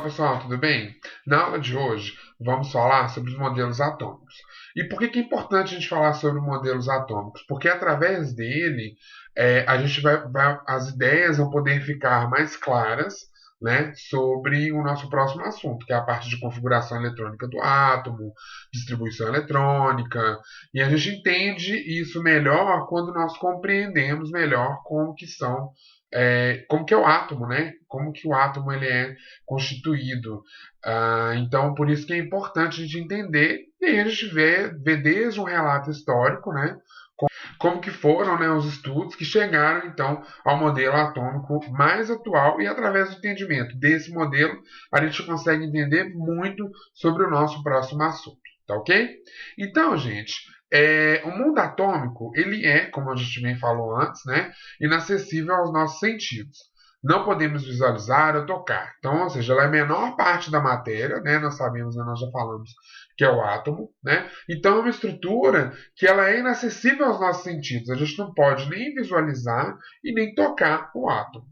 pessoal, tudo bem? Na aula de hoje vamos falar sobre os modelos atômicos. E por que é importante a gente falar sobre modelos atômicos? Porque através dele a gente as ideias vão poder ficar mais claras, né, sobre o nosso próximo assunto, que é a parte de configuração eletrônica do átomo, distribuição eletrônica, e a gente entende isso melhor quando nós compreendemos melhor como que é o átomo, né? Como que o átomo ele é constituído. Então, por isso que é importante a gente entender e aí a gente vê desde um relato histórico, né? Como que foram, né, os estudos que chegaram então ao modelo atômico mais atual e através do entendimento desse modelo a gente consegue entender muito sobre o nosso próximo assunto, tá ok? Então, gente, o mundo atômico ele é, como a gente bem falou antes, né, inacessível aos nossos sentidos. Não podemos visualizar ou tocar. Então, ou seja, ela é a menor parte da matéria, né? Nós sabemos, né, nós já falamos que é o átomo, né? Então é uma estrutura que ela é inacessível aos nossos sentidos. A gente não pode nem visualizar e nem tocar o átomo.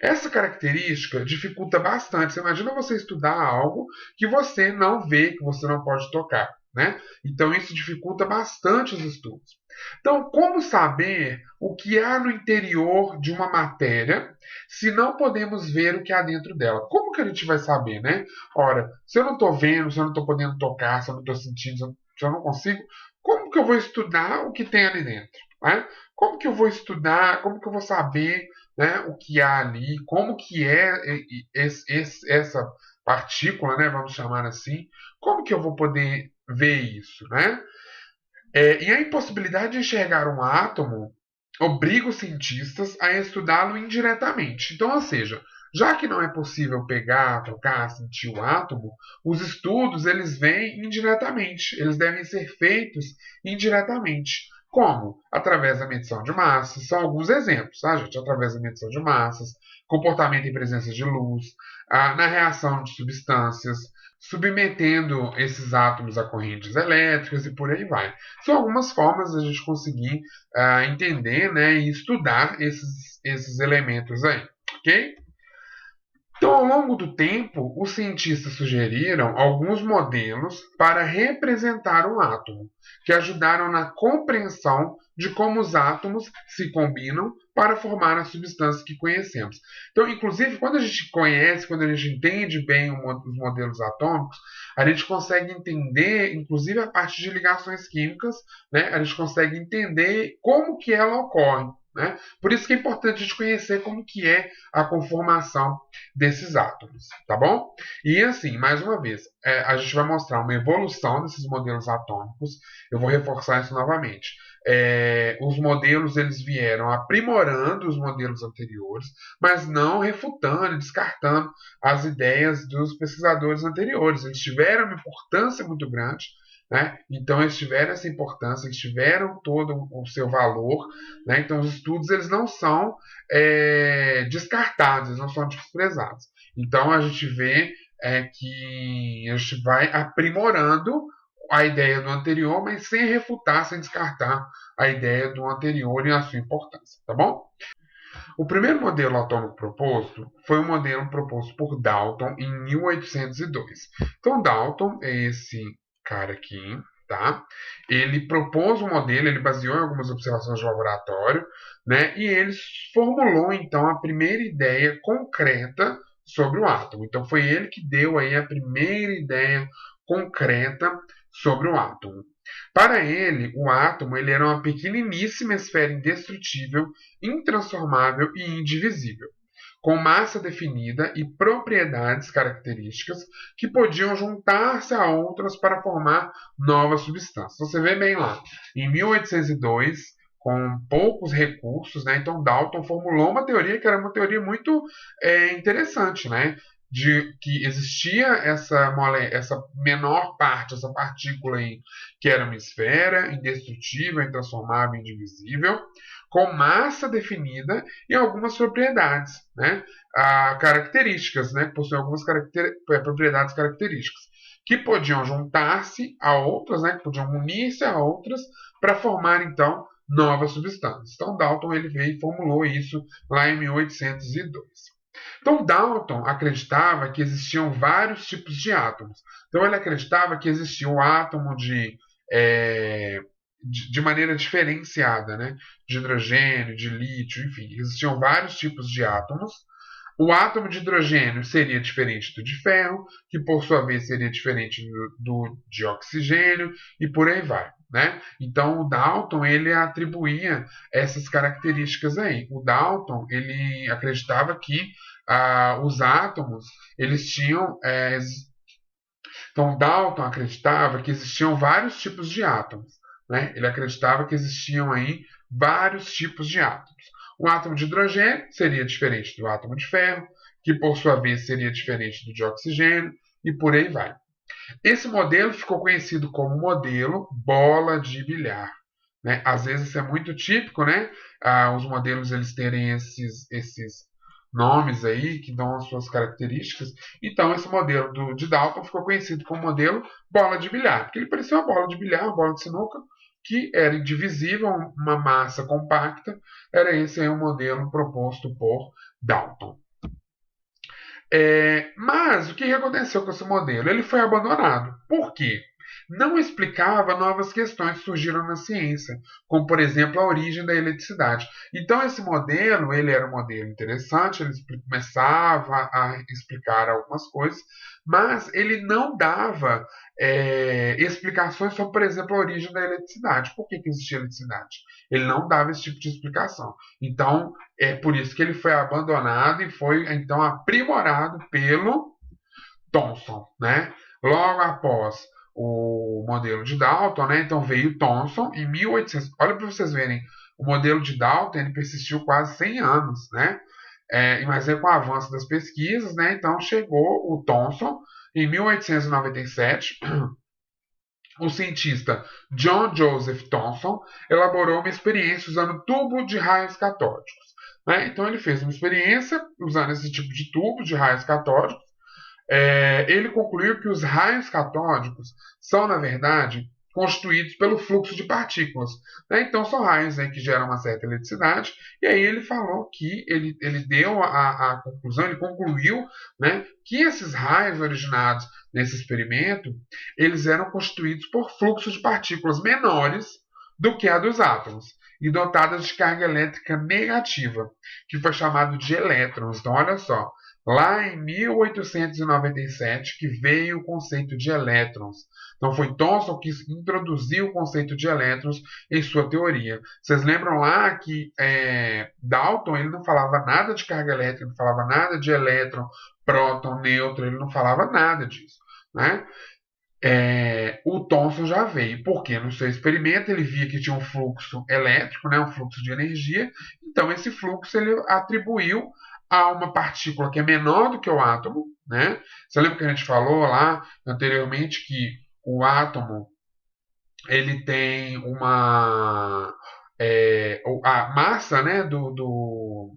Essa característica dificulta bastante. Você imagina você estudar algo que você não vê, que você não pode tocar, né? Então isso dificulta bastante os estudos. Então, como saber o que há no interior de uma matéria se não podemos ver o que há dentro dela? Como que a gente vai saber, né? Ora, se eu não estou vendo, se eu não estou podendo tocar, se eu não estou sentindo, se eu não consigo, como que eu vou estudar o que tem ali dentro? Né? Como que eu vou estudar, como que eu vou saber, né, o que há ali, como que é essa partícula, né, vamos chamar assim, como que eu vou poder ver isso, né? E a impossibilidade de enxergar um átomo obriga os cientistas a estudá-lo indiretamente. Então, ou seja, já que não é possível pegar, tocar, sentir o átomo, os estudos eles vêm indiretamente. Eles devem ser feitos indiretamente. Como? Através da medição de massas. São alguns exemplos, tá, gente? Através da medição de massas, comportamento em presença de luz, na reação de substâncias, submetendo esses átomos a correntes elétricas e por aí vai. São algumas formas de a gente conseguir entender, né, e estudar esses elementos aí, ok? Então, ao longo do tempo, os cientistas sugeriram alguns modelos para representar um átomo, que ajudaram na compreensão de como os átomos se combinam para formar as substâncias que conhecemos. Então, inclusive, quando a gente conhece, quando a gente entende bem os modelos atômicos, a gente consegue entender, inclusive, a parte de ligações químicas, né? A gente consegue entender como que ela ocorre. Né? Por isso que é importante a gente conhecer como que é a conformação desses átomos, tá bom? E assim, mais uma vez, a gente vai mostrar uma evolução desses modelos atômicos. Eu vou reforçar isso novamente. Os modelos eles vieram aprimorando os modelos anteriores, mas não refutando e descartando as ideias dos pesquisadores anteriores. Eles tiveram uma importância muito grande, né? Então eles tiveram essa importância, eles tiveram todo o seu valor, né? Então os estudos eles não são descartados, eles não são desprezados. Então a gente vê que a gente vai aprimorando a ideia do anterior, mas sem refutar, sem descartar a ideia do anterior e a sua importância, tá bom? O primeiro modelo atômico proposto foi um modelo proposto por Dalton em 1802. Então Dalton é esse cara aqui, tá? Ele propôs um modelo, ele baseou em algumas observações de laboratório, né? E ele formulou então a primeira ideia concreta sobre o átomo. Então foi ele que deu aí a primeira ideia concreta sobre o átomo. Para ele, o átomo ele era uma pequeniníssima esfera indestrutível, intransformável e indivisível, com massa definida e propriedades características que podiam juntar-se a outras para formar novas substâncias. Você vê bem lá, em 1802, com poucos recursos, né, então Dalton formulou uma teoria que era uma teoria muito interessante, né, de que existia essa menor parte, essa partícula aí, que era uma esfera indestrutível, intransformável, indivisível, com massa definida e algumas propriedades, né? Características, né? Que possuem algumas propriedades características, que podiam juntar-se a outras, né? Que podiam unir-se a outras para formar, então, novas substâncias. Então, Dalton ele veio e formulou isso lá em 1802. Então, Dalton acreditava que existiam vários tipos de átomos. Então, ele acreditava que existia um átomo é, de maneira diferenciada, né? De hidrogênio, de lítio, enfim, existiam vários tipos de átomos. O átomo de hidrogênio seria diferente do de ferro, que por sua vez seria diferente de oxigênio, e por aí vai. Né? Então o Dalton ele atribuía essas características aí. O Dalton ele acreditava que os átomos eles tinham então Dalton acreditava que existiam vários tipos de átomos. Né? Ele acreditava que existiam aí vários tipos de átomos. O átomo de hidrogênio seria diferente do átomo de ferro, que por sua vez seria diferente do de oxigênio, e por aí vai. Esse modelo ficou conhecido como modelo bola de bilhar. Né? Às vezes isso é muito típico, né? Os modelos eles terem esses nomes aí que dão as suas características. Então esse modelo de Dalton ficou conhecido como modelo bola de bilhar, porque ele parecia uma bola de bilhar, uma bola de sinuca, que era indivisível, uma massa compacta. Era esse aí o modelo proposto por Dalton. Mas o que aconteceu com esse modelo? Ele foi abandonado. Por quê? Não explicava novas questões que surgiram na ciência, como por exemplo a origem da eletricidade. Então esse modelo, ele era um modelo interessante, ele começava a explicar algumas coisas, mas ele não dava explicações sobre, por exemplo, a origem da eletricidade. Por que existia eletricidade? Ele não dava esse tipo de explicação. Então é por isso que ele foi abandonado e foi então aprimorado pelo Thomson, né? Logo após o modelo de Dalton, né? Então veio Thomson em 1800. Olha para vocês verem, o modelo de Dalton ele persistiu quase 100 anos, né? Mas com o avanço das pesquisas, né? Então chegou o Thomson em 1897. O cientista John Joseph Thomson elaborou uma experiência usando tubo de raios catódicos. Né? Então ele fez uma experiência usando esse tipo de tubo de raios catódicos. Ele concluiu que os raios catódicos são, na verdade, constituídos pelo fluxo de partículas. Né? Então são raios, né, que geram uma certa eletricidade. E aí ele falou que ele deu a conclusão, ele concluiu, né, que esses raios originados nesse experimento eles eram constituídos por fluxos de partículas menores do que a dos átomos e dotadas de carga elétrica negativa, que foi chamado de elétrons. Então olha só, lá em 1897 que veio o conceito de elétrons. Então foi Thomson que introduziu o conceito de elétrons em sua teoria. Vocês lembram lá que Dalton ele não falava nada de carga elétrica, não falava nada de elétron, próton, nêutron, ele não falava nada disso. Né? O Thomson já veio, porque no seu experimento ele via que tinha um fluxo elétrico, né, um fluxo de energia, então esse fluxo ele atribuiu a uma partícula que é menor do que o átomo. Né? Você lembra que a gente falou lá anteriormente que o átomo ele tem a massa, né, do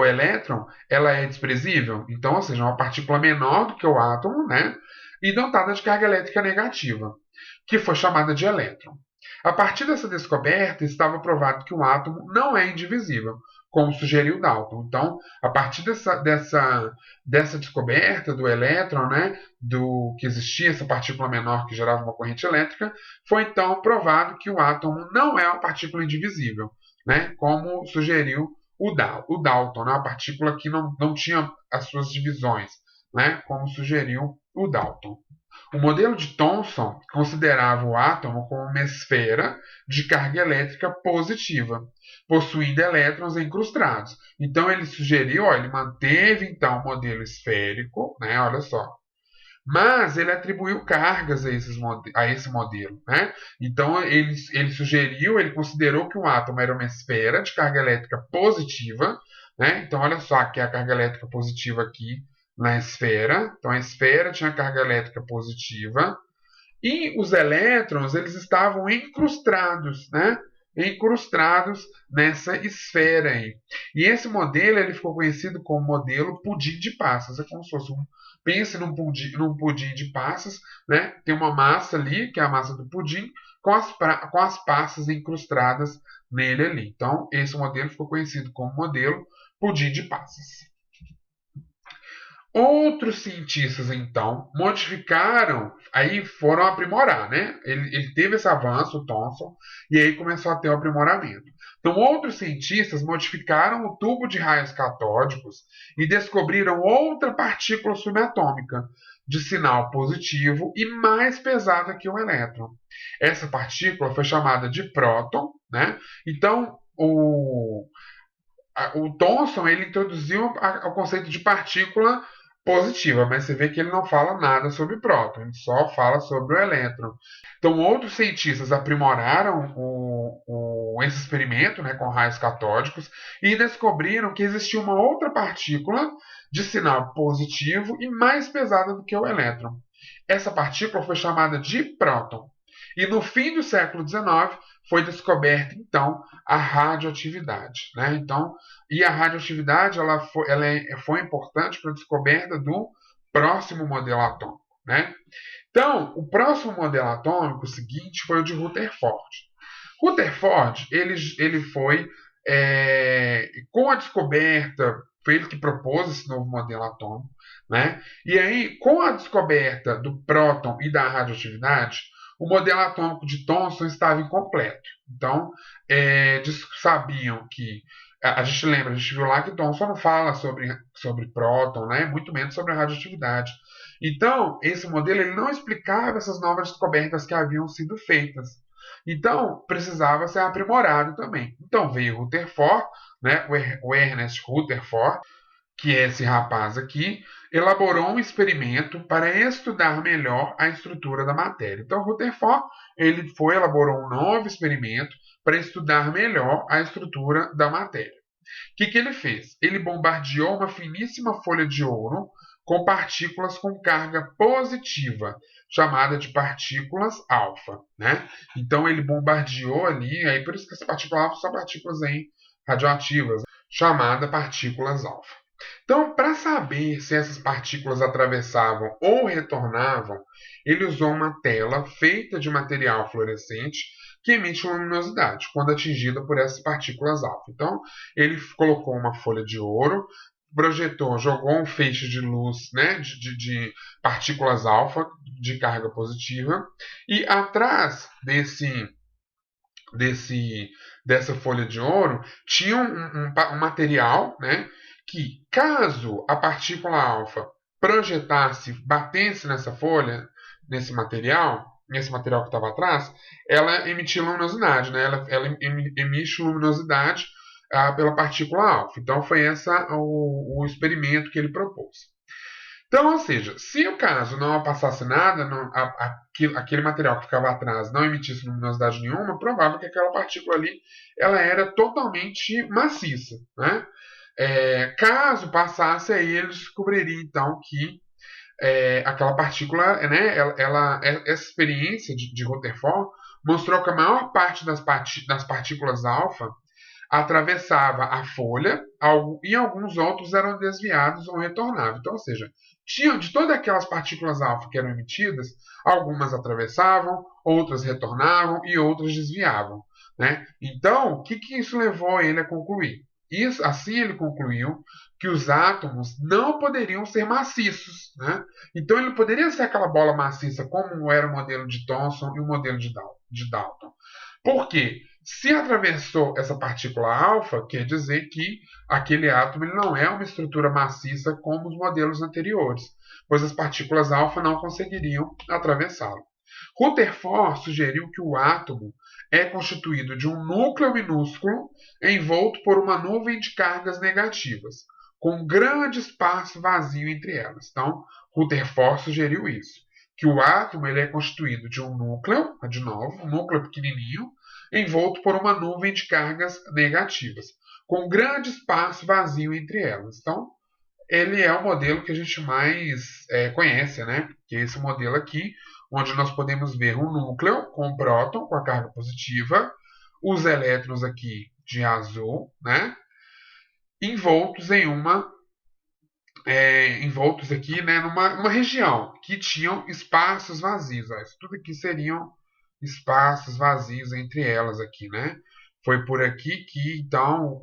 elétron, ela é desprezível. Então, ou seja, uma partícula menor do que o átomo, né? E dotada de carga elétrica negativa, que foi chamada de elétron. A partir dessa descoberta, estava provado que o átomo não é indivisível, como sugeriu Dalton. Então, a partir dessa descoberta do elétron, né, do que existia essa partícula menor que gerava uma corrente elétrica, foi então provado que o átomo não é uma partícula indivisível, né, como sugeriu o Dalton, né, uma partícula que não tinha as suas divisões, né, como sugeriu o Dalton. O modelo de Thomson considerava o átomo como uma esfera de carga elétrica positiva, possuindo elétrons incrustados. Então ele sugeriu, ele manteve então o modelo esférico, né, olha só, mas ele atribuiu cargas a esse modelo. Né? Então ele sugeriu, ele considerou que o átomo era uma esfera de carga elétrica positiva. Né? Então olha só, aqui a carga elétrica positiva aqui na esfera. Então a esfera tinha carga elétrica positiva. E os elétrons eles estavam incrustados, né? Incrustados nessa esfera aí. E esse modelo ele ficou conhecido como modelo pudim de passas. É como se fosse pense num pudim de passas, né? Tem uma massa ali, que é a massa do pudim, com as passas incrustadas nele ali. Então, esse modelo ficou conhecido como modelo pudim de passas. Outros cientistas, então, modificaram, aí foram aprimorar, né? Ele teve esse avanço, o Thomson, e aí começou a ter o aprimoramento. Então, outros cientistas modificaram o tubo de raios catódicos e descobriram outra partícula subatômica de sinal positivo e mais pesada que o elétron. Essa partícula foi chamada de próton, né? Então, o Thomson ele introduziu o conceito de partícula positiva, mas você vê que ele não fala nada sobre próton, ele só fala sobre o elétron. Então, outros cientistas aprimoraram esse experimento, né, com raios catódicos e descobriram que existia uma outra partícula de sinal positivo e mais pesada do que o elétron. Essa partícula foi chamada de próton. E no fim do século XIX foi descoberta então a radioatividade, né? Então, e a radioatividade foi importante para a descoberta do próximo modelo atômico, né? Então, o próximo modelo atômico seguinte foi o de Rutherford. Rutherford ele foi com a descoberta, foi ele que propôs esse novo modelo atômico, né? E aí, com a descoberta do próton e da radioatividade, o modelo atômico de Thomson estava incompleto. Então, sabiam que a gente lembra, a gente viu lá que Thomson não fala sobre próton, né? Muito menos sobre a radioatividade. Então, esse modelo ele não explicava essas novas descobertas que haviam sido feitas. Então, precisava ser aprimorado também. Então, veio Rutherford, né, o Ernest Rutherford, que é esse rapaz aqui, elaborou um experimento para estudar melhor a estrutura da matéria. Então, Rutherford elaborou um novo experimento para estudar melhor a estrutura da matéria. O que ele fez? Ele bombardeou uma finíssima folha de ouro com partículas com carga positiva, chamada de partículas alfa, né? Então ele bombardeou ali, aí por isso que essa partícula alfa são partículas aí radioativas, chamadas partículas alfa. Então, para saber se essas partículas atravessavam ou retornavam, ele usou uma tela feita de material fluorescente que emite luminosidade quando atingida por essas partículas alfa. Então, ele colocou uma folha de ouro, projetou, jogou um feixe de luz, né, de partículas alfa de carga positiva, e atrás dessa folha de ouro tinha um material, né, que caso a partícula alfa projetasse, batesse nessa folha, nesse material que estava atrás, ela emitia luminosidade, né? Ela emite luminosidade pela partícula alfa. Então foi esse o experimento que ele propôs. Então, ou seja, se o caso não passasse nada, aquele material que ficava atrás não emitisse luminosidade nenhuma, provável que aquela partícula ali ela era totalmente maciça, né? Caso passasse, aí ele descobriria então que aquela partícula, né, essa experiência de Rutherford mostrou que a maior parte das partículas alfa atravessava a folha e alguns outros eram desviados ou retornavam. Então, ou seja, de todas aquelas partículas alfa que eram emitidas, algumas atravessavam, outras retornavam e outras desviavam, né? Então, o que isso levou ele a concluir? Assim ele concluiu que os átomos não poderiam ser maciços, né? Então ele poderia ser aquela bola maciça como era o modelo de Thomson e o modelo de Dalton. Por quê? Se atravessou essa partícula alfa, quer dizer que aquele átomo ele não é uma estrutura maciça como os modelos anteriores, pois as partículas alfa não conseguiriam atravessá-lo. Rutherford sugeriu que o átomo é constituído de um núcleo minúsculo envolto por uma nuvem de cargas negativas, com um grande espaço vazio entre elas. Então, Rutherford sugeriu isso, que o átomo ele é constituído de um núcleo, de novo, um núcleo pequenininho, envolto por uma nuvem de cargas negativas, com um grande espaço vazio entre elas. Então, ele é o modelo que a gente mais conhece, né? Que é esse modelo aqui, onde nós podemos ver um núcleo com um próton, com a carga positiva, os elétrons aqui de azul, né? Envoltos envoltos aqui, né, numa região que tinham espaços vazios. Ó. Isso tudo aqui seriam espaços vazios entre elas aqui, né? Foi por aqui que então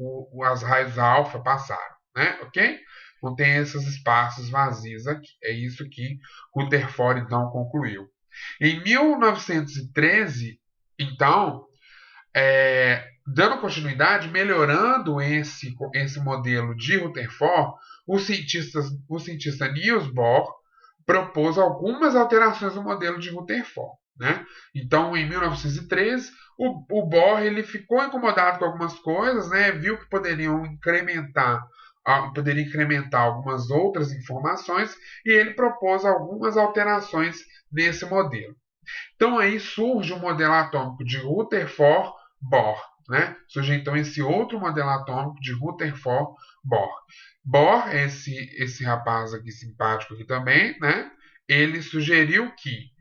as raios alfa passaram, né? Ok? não tem esses espaços vazios aqui. É isso que Rutherford então concluiu. Em 1913, então, dando continuidade, melhorando esse modelo de Rutherford, o cientista Niels Bohr propôs algumas alterações no modelo de Rutherford. Né? Então, em 1913, o Bohr ele ficou incomodado com algumas coisas, né? Viu que poderia incrementar algumas outras informações e ele propôs algumas alterações nesse modelo. Então aí surge o modelo atômico de Rutherford-Bohr. Né? Surge então esse outro modelo atômico de Rutherford-Bohr. Bohr, esse rapaz aqui simpático aqui também, né? Ele sugeriu que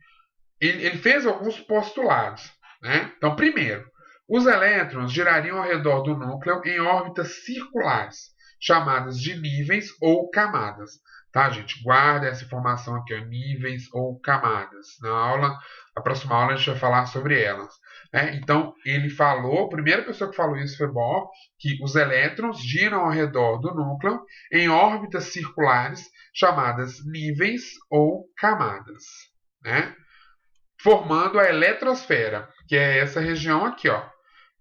ele fez alguns postulados. Né? Então, primeiro, os elétrons girariam ao redor do núcleo em órbitas circulares, chamadas de níveis ou camadas. Tá, gente? Guarda essa informação aqui, ó, níveis ou camadas. Na próxima aula a gente vai falar sobre elas. Né? Então, ele falou, a primeira pessoa que falou isso foi Bohr, que os elétrons giram ao redor do núcleo em órbitas circulares, chamadas níveis ou camadas. Né? Formando a eletrosfera, que é essa região aqui, ó.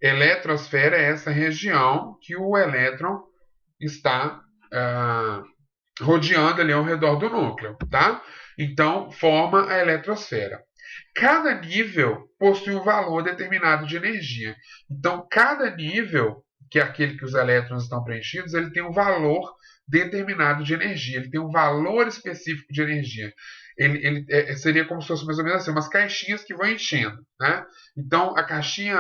Eletrosfera é essa região que o elétron está rodeando ali ao redor do núcleo, tá? Então, forma a eletrosfera. Cada nível possui um valor determinado de energia. Então, cada nível, que é aquele que os elétrons estão preenchidos, ele tem um valor determinado de energia. Ele tem um valor específico de energia. Seria como se fosse mais ou menos assim, umas caixinhas que vão enchendo, né? Então, a caixinha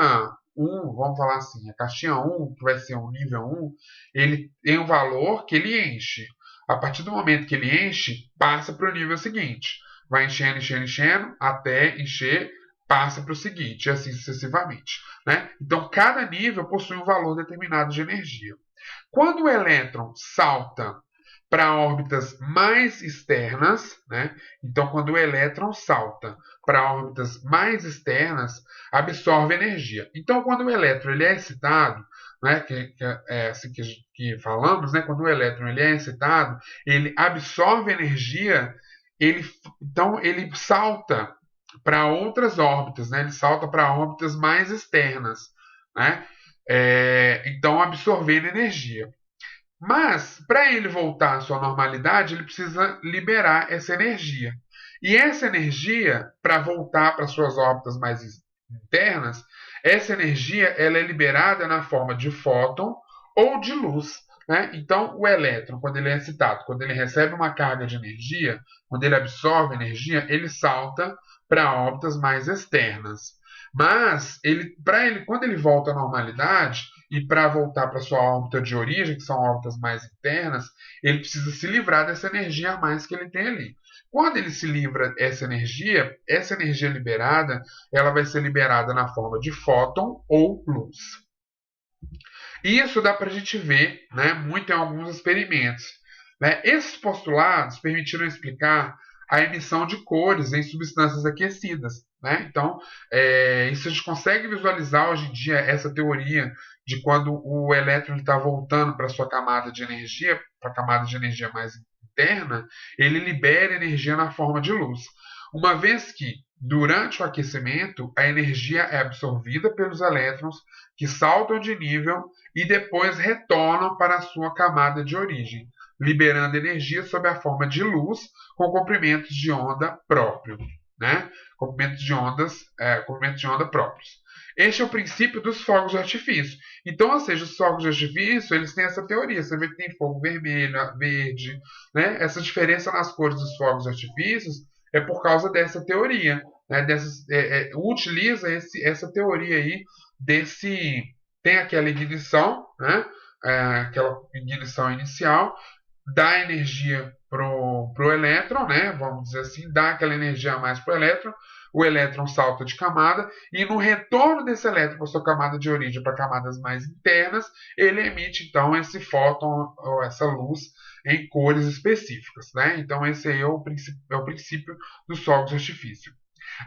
1, vamos falar assim, a caixinha 1, que vai ser um nível 1, ele tem um valor que ele enche. A partir do momento que ele enche, passa para o nível seguinte. Vai enchendo, enchendo, enchendo, até encher, passa para o seguinte, e assim sucessivamente. Né? Então, cada nível possui um valor determinado de energia. Quando o elétron salta para órbitas mais externas, né? Então, quando o elétron salta para órbitas mais externas, absorve energia. Então, quando o elétron ele é excitado, né, que é assim que falamos, né, quando o elétron ele é excitado, ele absorve energia, então ele salta para outras órbitas, né, ele salta para órbitas mais externas, né, então absorvendo energia. Mas, para ele voltar à sua normalidade, ele precisa liberar essa energia. E essa energia, para voltar para suas órbitas mais internas, essa energia ela é liberada na forma de fóton ou de luz. Né? Então, o elétron, quando ele é excitado, quando ele recebe uma carga de energia, quando ele absorve energia, ele salta para órbitas mais externas. Mas, quando ele volta à normalidade, e para voltar para sua órbita de origem, que são órbitas mais internas, ele precisa se livrar dessa energia a mais que ele tem ali. Quando ele se livra essa energia liberada, ela vai ser liberada na forma de fóton ou luz. Isso dá para a gente ver, né, muito em alguns experimentos. Né? Esses postulados permitiram explicar a emissão de cores em substâncias aquecidas. Né? Então, isso a gente consegue visualizar hoje em dia essa teoria de quando o elétron está voltando para sua camada de energia, para a camada de energia mais interna, ele libera energia na forma de luz. Uma vez que, durante o aquecimento, a energia é absorvida pelos elétrons que saltam de nível e depois retornam para a sua camada de origem, liberando energia sob a forma de luz com comprimentos de onda próprio, né? Comprimentos de onda próprios. Este é o princípio dos fogos de artifício. Então, ou seja, os fogos de artifício, eles têm essa teoria. Você vê que tem fogo vermelho, verde, né? Essa diferença nas cores dos fogos de artifícios é por causa dessa teoria. Né? Utiliza essa teoria aí tem aquela ignição, né? Aquela ignição inicial, dá energia pro elétron, né? Vamos dizer assim, dá aquela energia a mais pro elétron, o elétron salta de camada e no retorno desse elétron para sua camada de origem para camadas mais internas, ele emite então esse fóton ou essa luz em cores específicas, né? Então esse aí é o princípio dos fogos de artifício.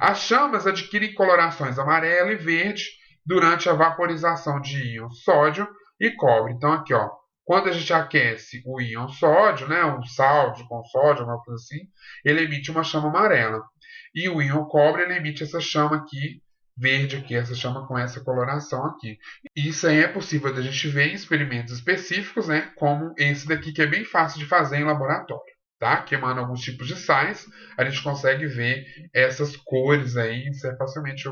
As chamas adquirem colorações amarela e verde durante a vaporização de íons sódio e cobre. Então aqui, ó, Quando a gente aquece o íon sódio, né, um sódio com sódio, uma coisa assim, ele emite uma chama amarela. E o íon cobre, ele emite essa chama aqui, verde aqui, essa chama com essa coloração aqui. E isso aí é possível da gente ver em experimentos específicos, né, como esse daqui, que é bem fácil de fazer em laboratório. Tá? Que emana alguns tipos de sais, a gente consegue ver essas cores aí, isso é facilmente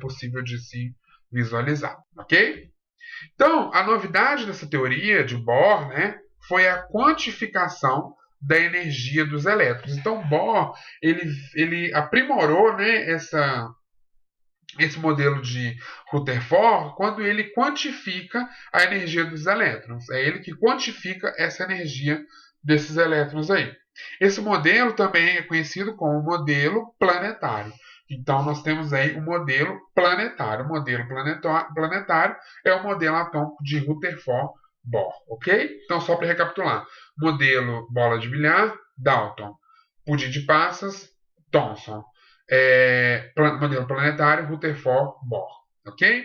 possível de se visualizar, ok? Então, a novidade dessa teoria de Bohr, né, foi a quantificação da energia dos elétrons. Então, Bohr ele aprimorou, né, esse modelo de Rutherford quando ele quantifica a energia dos elétrons. É ele que quantifica essa energia desses elétrons aí. Esse modelo também é conhecido como modelo planetário. Então, nós temos aí o modelo planetário. O modelo planetário é o modelo atômico de Rutherford-Bohr, ok? Então, só para recapitular. Modelo bola de bilhar, Dalton. Pudim de passas, Thomson. Modelo planetário, Rutherford-Bohr, ok?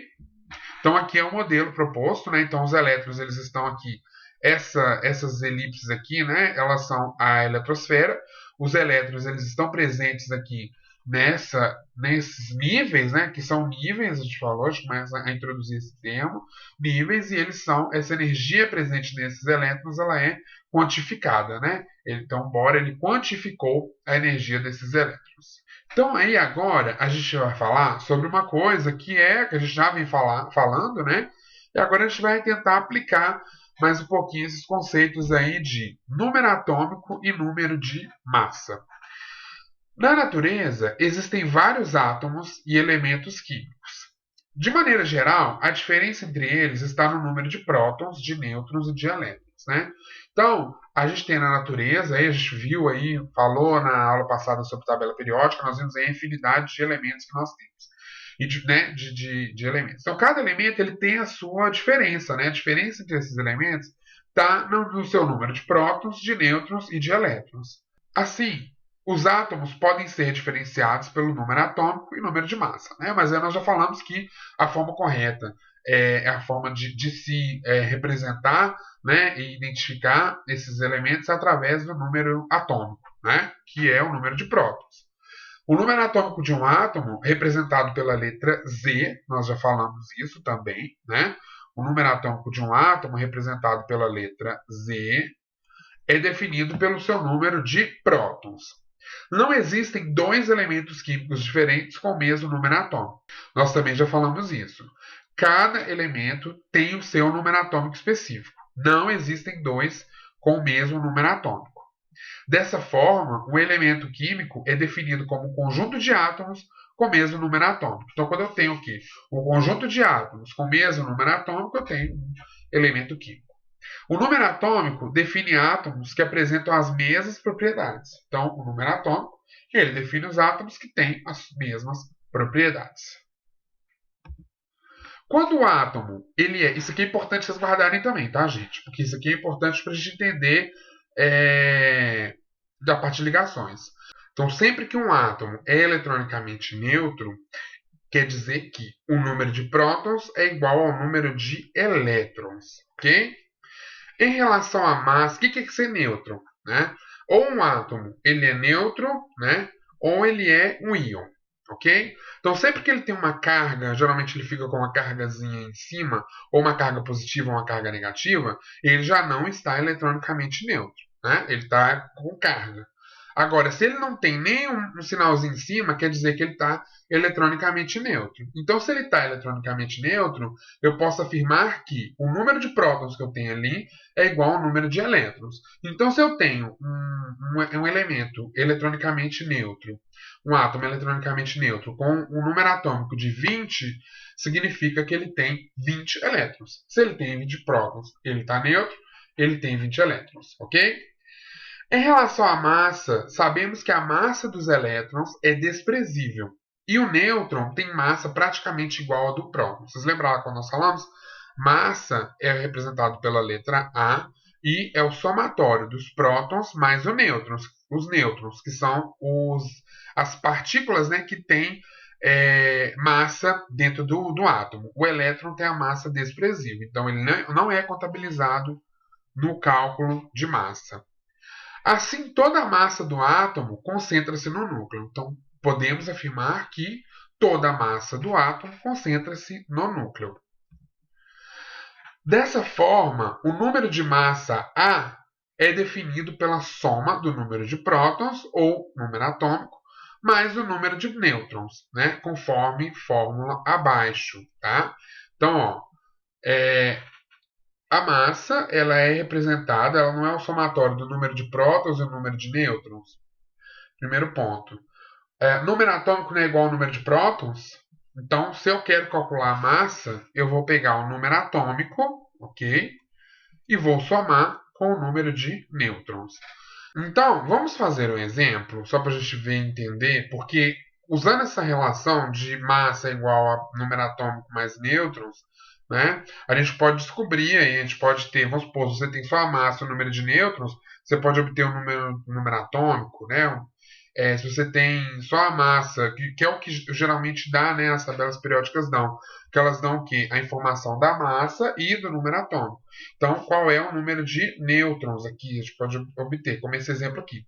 Então, aqui é o modelo proposto, né? Então, os elétrons, eles estão aqui. Essas elipses aqui, né? Elas são a eletrosfera. Os elétrons, eles estão presentes aqui nesses níveis, né? Que são níveis, a gente falou, a gente começa a introduzir esse termo, níveis, e eles são, essa energia presente nesses elétrons, ela é quantificada, né? Então, Bohr, ele quantificou a energia desses elétrons. Então, aí agora a gente vai falar sobre uma coisa que a gente já vem falando, né? E agora a gente vai tentar aplicar mais um pouquinho esses conceitos aí de número atômico e número de massa. Na natureza, existem vários átomos e elementos químicos. De maneira geral, a diferença entre eles está no número de prótons, de nêutrons e de elétrons, né? Então, a gente tem na natureza, aí a gente viu aí, falou na aula passada sobre tabela periódica, nós vimos aí a infinidade de elementos que nós temos. E de elementos. Então, cada elemento ele tem a sua diferença, né? A diferença entre esses elementos está no seu número de prótons, de nêutrons e de elétrons. Assim, os átomos podem ser diferenciados pelo número atômico e número de massa, né? Mas aí nós já falamos que a forma correta é a forma de se representar, né, e identificar esses elementos através do número atômico, né, que é o número de prótons. O número atômico de um átomo, representado pela letra Z, nós já falamos isso também, né? O número atômico de um átomo, representado pela letra Z, é definido pelo seu número de prótons. Não existem dois elementos químicos diferentes com o mesmo número atômico. Nós também já falamos isso. Cada elemento tem o seu número atômico específico. Não existem dois com o mesmo número atômico. Dessa forma, um elemento químico é definido como um conjunto de átomos com o mesmo número atômico. Então, quando eu tenho aqui um conjunto de átomos com o mesmo número atômico, eu tenho um elemento químico. O número atômico define átomos que apresentam as mesmas propriedades. Então, o número atômico, ele define os átomos que têm as mesmas propriedades. Quando o átomo, isso aqui é importante vocês guardarem também, tá, gente? Porque isso aqui é importante para a gente entender da parte de ligações. Então, sempre que um átomo é eletronicamente neutro, quer dizer que o número de prótons é igual ao número de elétrons, ok? Em relação à massa, o que é ser neutro? Né? Ou um átomo ele é neutro, né? Ou ele é um íon. Ok? Então, sempre que ele tem uma carga, geralmente ele fica com uma cargazinha em cima, ou uma carga positiva ou uma carga negativa, ele já não está eletronicamente neutro. Né? Ele está com carga. Agora, se ele não tem nenhum sinalzinho em cima, quer dizer que ele está eletronicamente neutro. Então, se ele está eletronicamente neutro, eu posso afirmar que o número de prótons que eu tenho ali é igual ao número de elétrons. Então, se eu tenho um elemento eletronicamente neutro, um átomo eletronicamente neutro, com um número atômico de 20, significa que ele tem 20 elétrons. Se ele tem 20 prótons, ele está neutro, ele tem 20 elétrons, ok? Em relação à massa, sabemos que a massa dos elétrons é desprezível. E o nêutron tem massa praticamente igual à do próton. Vocês lembraram quando nós falamos? Massa é representado pela letra A e é o somatório dos prótons mais os nêutrons, que são as partículas, né, que têm massa dentro do átomo. O elétron tem a massa desprezível, então ele não é contabilizado no cálculo de massa. Assim, toda a massa do átomo concentra-se no núcleo. Então, podemos afirmar que toda a massa do átomo concentra-se no núcleo. Dessa forma, o número de massa A é definido pela soma do número de prótons, ou número atômico, mais o número de nêutrons, né? Conforme fórmula abaixo. Tá? Então, a massa ela é representada, ela não é o somatório do número de prótons e o número de nêutrons. Primeiro ponto. Número atômico não é igual ao número de prótons? Então, se eu quero calcular a massa, eu vou pegar o número atômico, ok? E vou somar com o número de nêutrons. Então, vamos fazer um exemplo, só para a gente ver e entender, porque usando essa relação de massa igual a número atômico mais nêutrons, né, a gente pode descobrir aí, a gente pode ter, vamos supor, se você tem só a massa e o número de nêutrons, você pode obter o número atômico, né? Se você tem só a massa, que é o que geralmente dá, né, as tabelas periódicas dão, que elas dão o quê? A informação da massa e do número atômico. Então, qual é o número de nêutrons aqui? A gente pode obter, como esse exemplo aqui.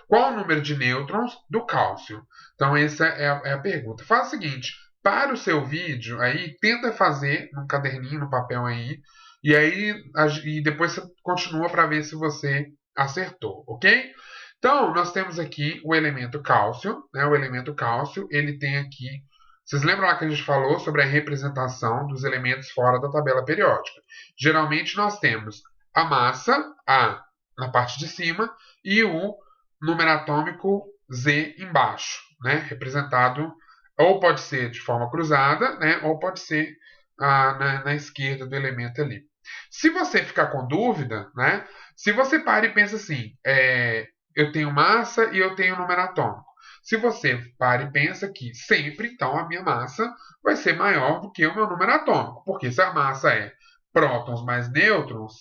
Qual o número de nêutrons do cálcio? Então, essa é a pergunta. Faz o seguinte, para o seu vídeo, aí tenta fazer num caderninho, no papel aí, e depois você continua para ver se você acertou, ok? Então, nós temos aqui o elemento cálcio, né? O elemento cálcio, ele tem aqui. Vocês lembram lá que a gente falou sobre a representação dos elementos fora da tabela periódica? Geralmente nós temos a massa, A, na parte de cima, e o número atômico Z embaixo, né? Representado, ou pode ser de forma cruzada, né? Ou pode ser na esquerda do elemento ali. Se você ficar com dúvida, né? Se você para e pensa assim, eu tenho massa e eu tenho número atômico. Se você para e pensa que sempre, então, a minha massa vai ser maior do que o meu número atômico. Porque se a massa é prótons mais nêutrons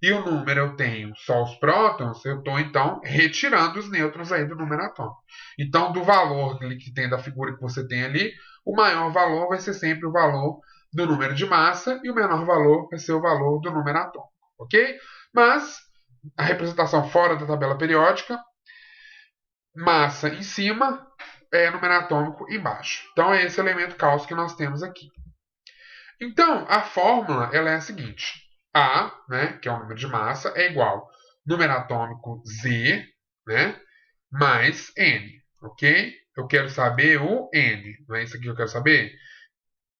e o número eu tenho só os prótons, eu estou, então, retirando os nêutrons aí do número atômico. Então, do valor que tem da figura que você tem ali, o maior valor vai ser sempre o valor do número de massa e o menor valor vai ser o valor do número atômico. Ok? Mas a representação fora da tabela periódica, massa em cima, número atômico embaixo. Então é esse elemento cálcio que nós temos aqui. Então a fórmula ela é a seguinte: A, né, que é o número de massa, é igual número atômico Z, né, mais N, ok? Eu quero saber o N, não é isso aqui que eu quero saber?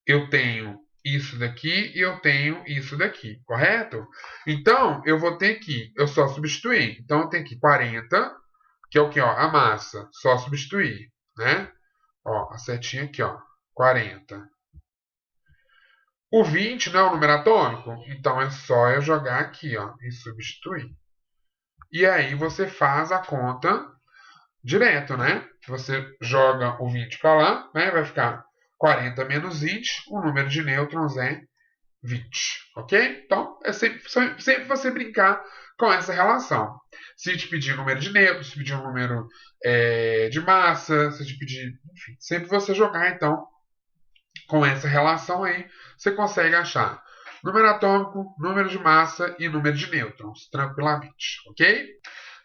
Eu tenho isso daqui e eu tenho isso daqui, correto? Então, eu vou ter que, eu só substituir. Então, eu tenho aqui 40, que é o que? Ó, a massa, só substituir, né? Ó, a setinha aqui, ó, 40. O 20 não é o número atômico? Então, é só eu jogar aqui, ó, e substituir. E aí, você faz a conta direto, né? Você joga o 20 para lá, né? Vai ficar 40 menos 20, o número de nêutrons é 20, ok? Então, é sempre você brincar com essa relação. Se te pedir número de nêutrons, se pedir um número de massa, se te pedir, enfim, sempre você jogar, então, com essa relação aí, você consegue achar número atômico, número de massa e número de nêutrons, tranquilamente, ok?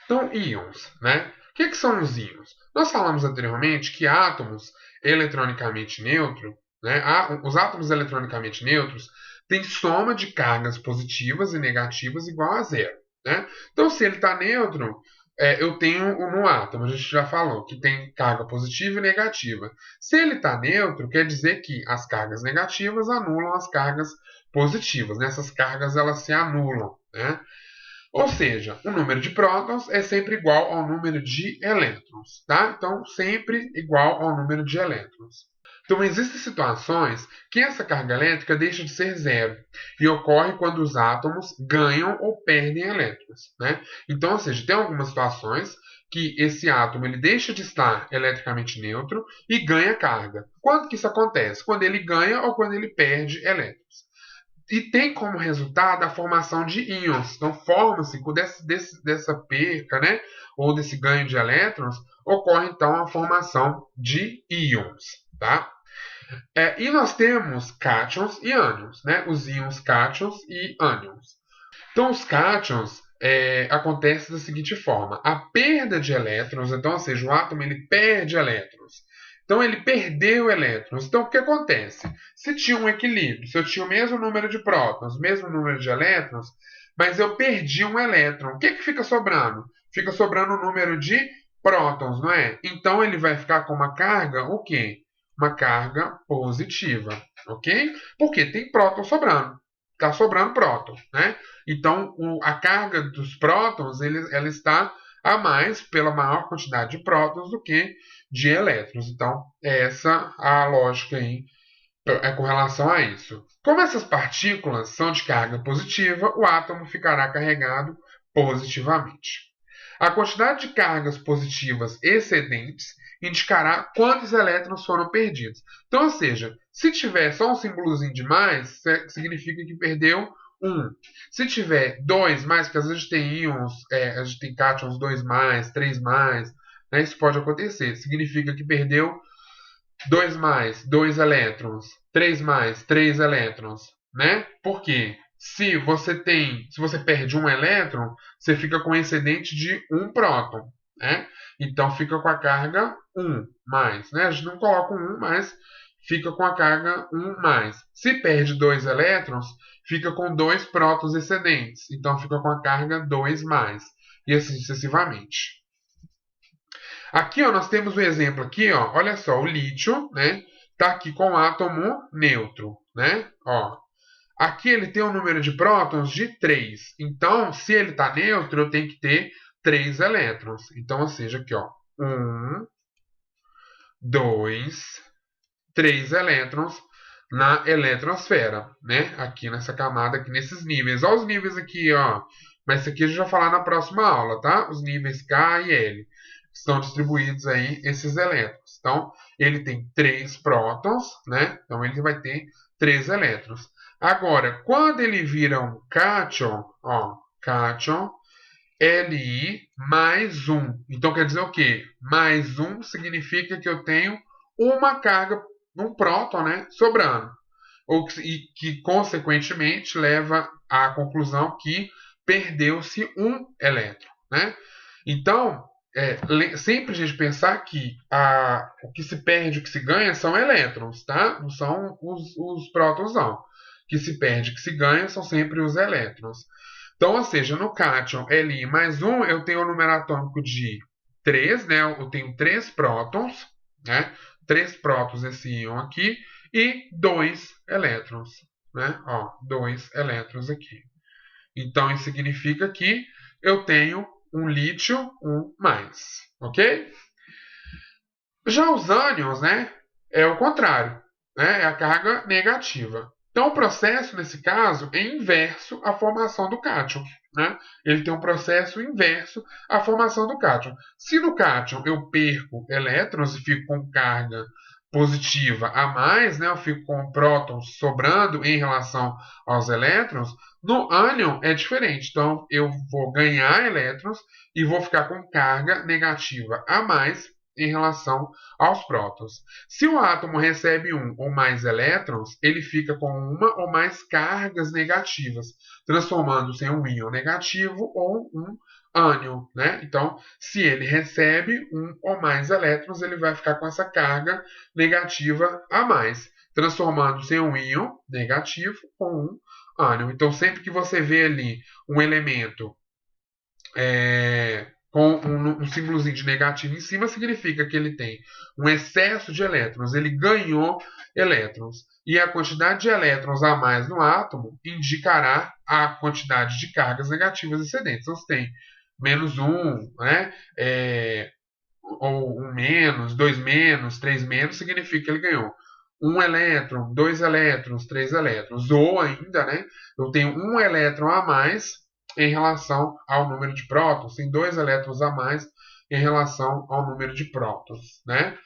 Então, íons, né? O que são os íons? Nós falamos anteriormente que átomos eletronicamente neutros, né? Os átomos eletronicamente neutros têm soma de cargas positivas e negativas igual a zero, né? Então, se ele está neutro, eu tenho um átomo, a gente já falou, que tem carga positiva e negativa. Se ele está neutro, quer dizer que as cargas negativas anulam as cargas positivas, né? Essas cargas elas se anulam, né? Ou seja, o número de prótons é sempre igual ao número de elétrons, tá? Então, sempre igual ao número de elétrons. Então, existem situações que essa carga elétrica deixa de ser zero e ocorre quando os átomos ganham ou perdem elétrons, né? Então, ou seja, tem algumas situações que esse átomo ele deixa de estar eletricamente neutro e ganha carga. Quando que isso acontece? Quando ele ganha ou quando ele perde elétrons. E tem como resultado a formação de íons. Então, forma-se, dessa perca, né, ou desse ganho de elétrons, ocorre então a formação de íons. Tá? E nós temos cátions e ânions, né, os íons cátions e ânions. Então, os cátions acontece da seguinte forma: a perda de elétrons, então, ou seja, o átomo ele perde elétrons. Então, ele perdeu elétrons. Então, o que acontece? Se tinha um equilíbrio, se eu tinha o mesmo número de prótons, o mesmo número de elétrons, mas eu perdi um elétron, o que, que fica sobrando? Fica sobrando o número de prótons, não é? Então, ele vai ficar com uma carga, o quê? Uma carga positiva, ok? Porque tem próton sobrando. Está sobrando próton, né? Então, a carga dos prótons ela está a mais pela maior quantidade de prótons do que de elétrons. Então, é essa a lógica aí com relação a isso. Como essas partículas são de carga positiva, o átomo ficará carregado positivamente. A quantidade de cargas positivas excedentes indicará quantos elétrons foram perdidos. Então, ou seja, se tiver só um símbolozinho de mais, significa que perdeu um. Se tiver dois mais, porque às vezes tem íons, a gente tem cátions 2 mais, 3 mais, né, isso pode acontecer. Significa que perdeu 2 mais, 2 elétrons, 3 mais, 3 elétrons, né? Por quê? Se você perde um elétron, você fica com um excedente de um próton, né? Então fica com a carga 1 mais, né? A gente não coloca um 1, mas fica com a carga 1 mais. Se perde 2 elétrons, fica com 2 prótons excedentes, então fica com a carga 2 mais, e assim sucessivamente. Aqui, ó, nós temos o exemplo aqui, ó, olha só, o lítio, né, tá aqui com o átomo neutro, né, ó. Aqui ele tem um número de prótons de 3. Então, se ele está neutro, eu tenho que ter 3 elétrons. Então, ou seja, aqui, ó, 1, 2, 3 elétrons na eletrosfera, né? Aqui nessa camada, aqui nesses níveis. Olha os níveis aqui, ó. Mas isso aqui a gente vai falar na próxima aula, tá? Os níveis K e L. Estão distribuídos aí esses elétrons. Então, ele tem 3 prótons, né? Então, ele vai ter 3 elétrons. Agora, quando ele vira um cátion, ó, cátion, Li mais 1. Então, quer dizer o quê? Mais 1 significa que eu tenho uma carga, um próton, né, sobrando. E que, consequentemente, leva à conclusão que perdeu-se um elétron, né? Então, sempre a gente pensar que o que se perde e o que se ganha são elétrons, tá? Não são os prótons, não. O que se perde e o que se ganha são sempre os elétrons. Então, ou seja, no cátion Li mais 1, eu tenho o número atômico de 3, né? Eu tenho 3 prótons, né? 3 prótons esse íon aqui, e 2 elétrons, né? Ó, 2 elétrons aqui. Então, isso significa que eu tenho um lítio 1 mais, ok? Já os ânions, né? É o contrário, né? É a carga negativa. Então, o processo, nesse caso, é inverso à formação do cátion. Né? Ele tem um processo inverso à formação do cátion. Se no cátion eu perco elétrons e fico com carga positiva a mais, né? Eu fico com prótons sobrando em relação aos elétrons, no ânion é diferente. Então, eu vou ganhar elétrons e vou ficar com carga negativa a mais em relação aos prótons. Se o átomo recebe um ou mais elétrons, ele fica com uma ou mais cargas negativas, transformando-se em um íon negativo ou um ânion, né? Então, se ele recebe um ou mais elétrons, ele vai ficar com essa carga negativa a mais, transformando-se em um íon negativo ou um ânion. Então, sempre que você vê ali um elemento com um símbolozinho de negativo em cima, significa que ele tem um excesso de elétrons, ele ganhou elétrons. E a quantidade de elétrons a mais no átomo indicará a quantidade de cargas negativas excedentes. Então, você tem menos um, né? Ou um menos, dois menos, três menos, significa que ele ganhou um elétron, dois elétrons, três elétrons. Ou ainda, né? Eu tenho um elétron a mais em relação ao número de prótons, tem 2 elétrons a mais em relação ao número de prótons, né?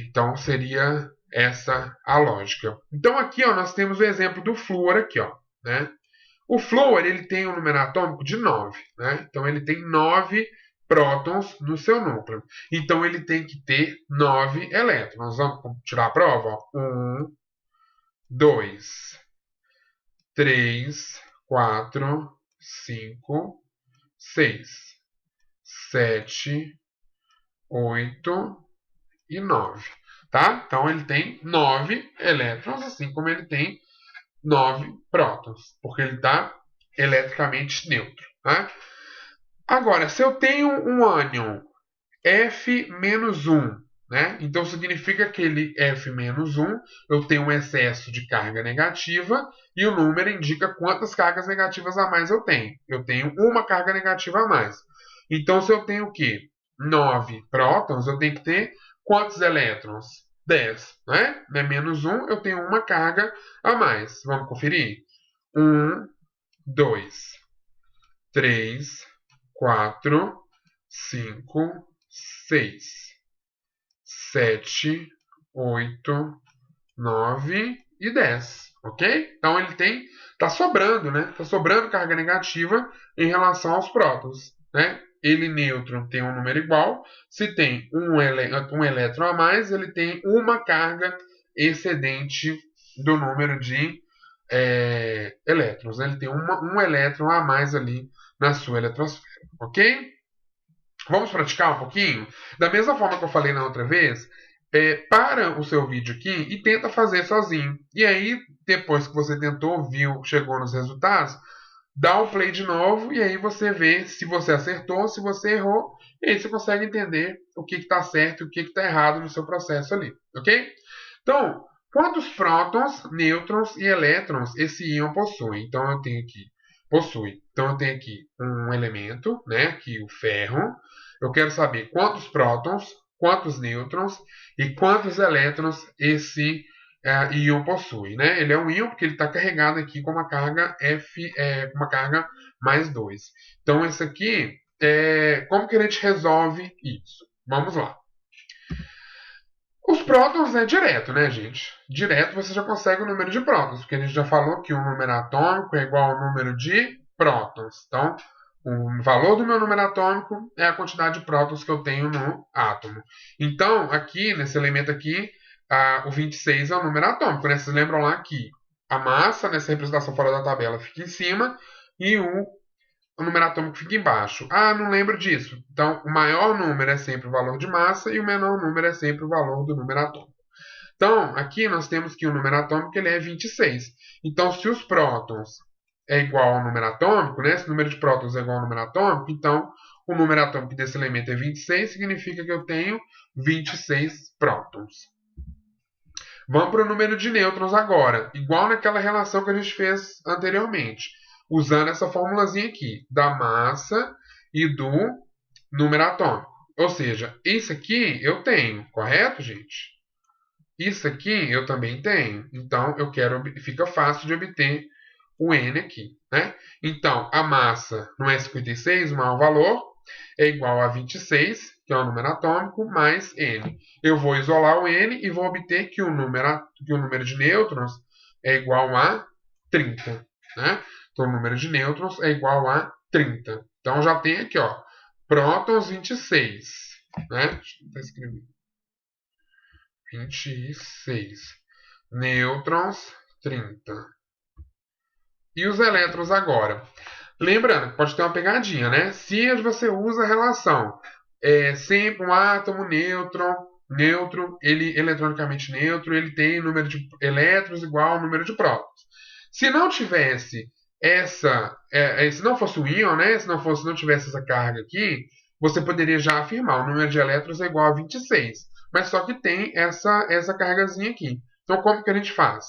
Então seria essa a lógica. Então aqui, ó, nós temos o exemplo do flúor aqui, ó, né? O flúor ele tem um número atômico de 9, né? Então ele tem 9 prótons no seu núcleo. Então ele tem que ter 9 elétrons. Vamos tirar a prova? 1, 2, 3, 4, 5, 6, 7, 8 e 9. Tá? Então ele tem 9 elétrons, assim como ele tem 9 prótons, porque ele está eletricamente neutro. Tá? Agora, se eu tenho um ânion F-1, né? Então significa que ele F-1, eu tenho um excesso de carga negativa e o número indica quantas cargas negativas a mais eu tenho. Eu tenho uma carga negativa a mais. Então se eu tenho o quê? 9 prótons, eu tenho que ter quantos elétrons? 10, né? Menos 1, eu tenho uma carga a mais. Vamos conferir? 1, 2, 3, 4, 5, 6, 7, 8, 9 e 10, ok? Então ele tem, tá sobrando, né? Tá sobrando carga negativa em relação aos prótons, né? Ele neutro tem um número igual. Se tem um elétron a mais, ele tem uma carga excedente do número de elétrons. Ele tem um elétron a mais ali na sua eletrosfera, ok? Vamos praticar um pouquinho? Da mesma forma que eu falei na outra vez, para o seu vídeo aqui e tenta fazer sozinho. E aí, depois que você tentou, viu, chegou nos resultados, dá o play de novo e aí você vê se você acertou, se você errou, e aí você consegue entender o que está certo e o que está errado no seu processo ali, ok? Então, quantos prótons, nêutrons e elétrons esse íon possui? Então eu tenho aqui, possui. Então eu tenho aqui um elemento, né, aqui o ferro. Eu quero saber quantos prótons, quantos nêutrons e quantos elétrons esse íon possui, né? Ele é um íon porque ele está carregado aqui com uma carga uma carga mais 2. Então esse aqui, como que a gente resolve isso? Vamos lá. Os prótons é direto, né, gente? Direto você já consegue o número de prótons, porque a gente já falou que o número atômico é igual ao número de prótons. Então, o valor do meu número atômico é a quantidade de prótons que eu tenho no átomo. Então, aqui, nesse elemento aqui, o 26 é o número atômico, né? Vocês lembram lá que a massa, nessa representação fora da tabela, fica em cima e o número atômico fica embaixo. Ah, não lembro disso. Então, o maior número é sempre o valor de massa e o menor número é sempre o valor do número atômico. Então, aqui nós temos que o número atômico ele é 26. Então, se os prótons é igual ao número atômico, né? Se o número de prótons é igual ao número atômico, então o número atômico desse elemento é 26, significa que eu tenho 26 prótons. Vamos para o número de nêutrons agora, igual naquela relação que a gente fez anteriormente, usando essa formulazinha aqui, da massa e do número atômico. Ou seja, isso aqui eu tenho, correto, gente? Isso aqui eu também tenho. Então, fica fácil de obter o N aqui, né? Então, a massa não é 56, o maior valor, é igual a 26, que é o número atômico, mais N. Eu vou isolar o N e vou obter que o número de nêutrons é igual a 30, né? Então, o número de nêutrons é igual a 30. Então, já tem aqui, ó, prótons 26, né? Deixa eu tentar escrever. 26. Nêutrons, 30. E os elétrons agora? Lembrando que pode ter uma pegadinha, né? Se você usa a relação sempre um átomo neutro, ele eletronicamente neutro, ele tem número de elétrons igual ao número de prótons. Se não tivesse se não fosse o íon, né? Se não tivesse essa carga aqui, você poderia já afirmar o número de elétrons é igual a 26. Mas só que tem essa cargazinha aqui. Então, como que a gente faz?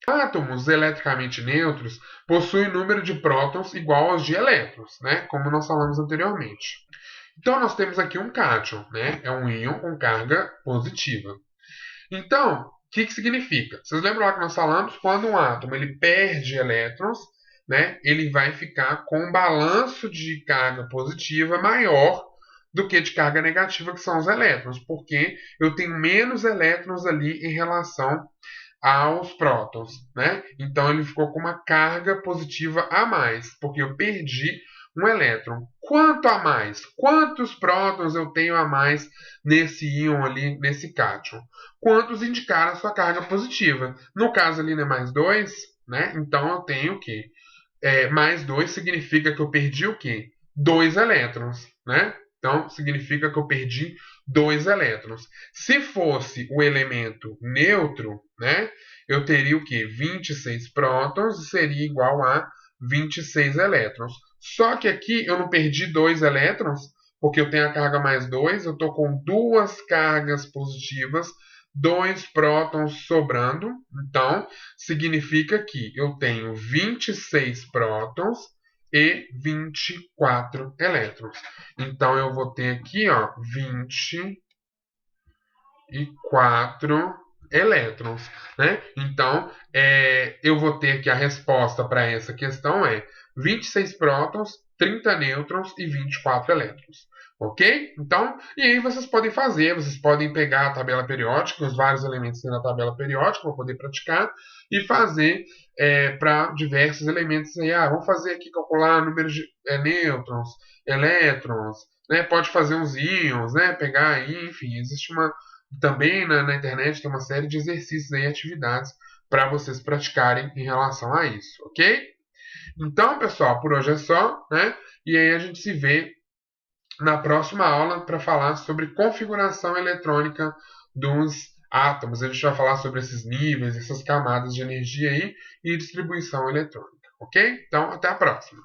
Átomos eletricamente neutros possuem número de prótons igual aos de elétrons, né? Como nós falamos anteriormente. Então, nós temos aqui um cátion, né? É um íon com carga positiva. Então, o que significa? Vocês lembram lá que nós falamos? Quando um átomo ele perde elétrons, né? Ele vai ficar com um balanço de carga positiva maior do que de carga negativa, que são os elétrons, porque eu tenho menos elétrons ali em relação aos prótons, né? Então ele ficou com uma carga positiva a mais, porque eu perdi um elétron. Quanto a mais? Quantos prótons eu tenho a mais nesse íon ali, nesse cátion? Quantos indicar a sua carga positiva? No caso ali, né, mais 2, né? Então eu tenho o quê? mais 2 significa que eu perdi o quê? 2 elétrons, né? Então, significa que eu perdi 2 elétrons. Se fosse o elemento neutro, né, eu teria o quê? 26 prótons e seria igual a 26 elétrons. Só que aqui eu não perdi 2 elétrons, porque eu tenho a carga mais 2, eu estou com duas cargas positivas, 2 prótons sobrando. Então, significa que eu tenho 26 prótons e 24 elétrons. Então, eu vou ter aqui, ó, 24 elétrons, né? Então, eu vou ter que a resposta para essa questão é 26 prótons, 30 nêutrons e 24 elétrons. Ok? Então, e aí vocês podem pegar a tabela periódica, os vários elementos na tabela periódica, para poder praticar e fazer para diversos elementos. Aí, vamos fazer aqui, calcular números de nêutrons, elétrons, né? Pode fazer uns íons, né? Pegar aí, enfim, existe uma também na internet tem uma série de exercícios e atividades para vocês praticarem em relação a isso, ok? Então, pessoal, por hoje é só, né? E aí a gente se vê na próxima aula para falar sobre configuração eletrônica dos átomos. A gente vai falar sobre esses níveis, essas camadas de energia aí e distribuição eletrônica, ok? Então, até a próxima.